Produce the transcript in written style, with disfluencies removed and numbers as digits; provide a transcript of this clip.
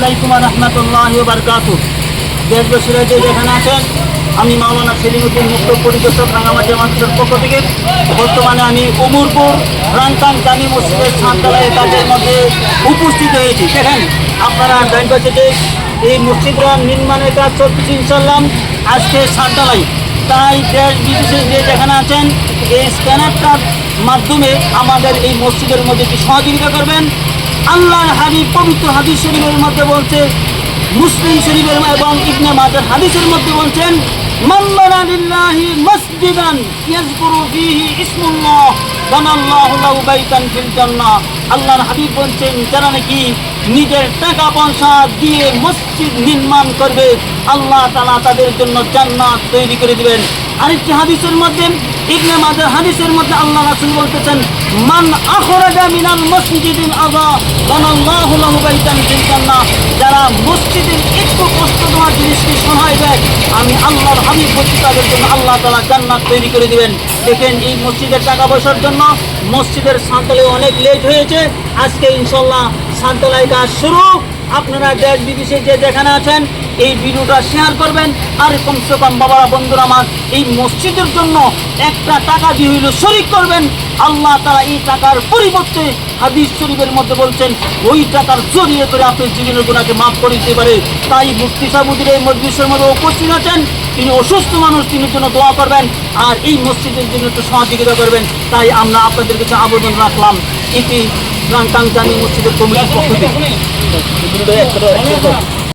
আলাইকুম ওয়া রাহমাতুল্লাহি ওয়া বারাকাতুহু। দেশবাসীরা যে যেখানে আছেন, আমি মাওলানা সেলিমউদ্দিন মুক্ত পরিদর্শক রাঙামাটি মানুষের পক্ষ থেকে বর্তমানে আমি উমরপুর রাংকাং জামি মসজিদের ছাদতলায় কাজের মধ্যে উপস্থিত হয়েছি। দেখেন আপনারা ডাইন পাশে যে এই মসজিদটা নির্মাণের কাজ চলতেছে, ইনশাআল্লাহ আজকে ছাদতলায়। তাই দেশ বিদেশে যে যেখানে আছেন এই স্ক্যানারটার মাধ্যমে আমাদের এই মসজিদের মধ্যে একটি সহযোগিতা করবেন। আল্লাহর হাবিব পবিত্র হাদিস শরীফের মধ্যে বলছে, মুসলিম শরীফের এবং ইবনে মাজাহ হাদিসের মধ্যে বলছেন, মান বানা লিল্লাহি মসজিদান ইয়াযকুরু ফীহি ইসমুল্লাহ বানাল্লাহু লাহু বাইতান ফিল জান্নাহ। আল্লাহর হাবিব বলছেন, যারা নাকি নিজের টাকা পয়সা দিয়ে মসজিদ নির্মাণ করবে, আল্লাহ তাআলা তাদের জন্য জান্নাত তৈরি করে দিবেন। আরেকটি হাদিসের মধ্যে ইবনে মাজাহ হাদিসের মধ্যে আল্লাহ রাসূল বলতেছেন, মান আখরাজা মিনাল মসজিদিল আযা বানাল্লাহু লাহু বাইতান ফিল জান্নাহ। যারা মসজিদের একটু কষ্ট দেওয়া জিনিসকে সহায় দেয়, আমি আল্লাহর হাবিব বলছি তাদের জন্য আল্লাহ তাআলা জান্নাত তৈরি করে দিবেন। দেখেন এই মসজিদের টাকা পয়সার জন্য মসজিদের ছাদতলায় অনেক লেট হয়েছে, আজকে ইনশাআল্লাহ ছাদতলায় কাজ শুরু। আপনারা দেশ বিদেশে যে যেখানে আছেন এই ভিডিওটা শেয়ার করবেন, আর কমসে কম বাবারা বন্ধুরা আমার এই মসজিদের জন্য একটা টাকা দিয়ে হইল শরীক করবেন। আল্লাহ তাআলা এই টাকার পরিবর্তে হাদিস শরীফের মধ্যে বলছেন ওই টাকার জড়িয়ে করে আপনি জীবনের গুনাহকে মাফ করে দিতে পারে। তাই মুফতি সাহেবুদ্দিন এই মজলিসের মধ্যে উপস্থিত আছেন, তিনি অসুস্থ মানুষ, তিনি জন্য দোয়া করবেন আর এই মসজিদের জন্য একটু সহযোগিতা করবেন। তাই আমরা আপনাদের কাছে আবেদন রাখলাম এটি রাংকাং জামি মসজিদের কমিটির পক্ষ থেকে।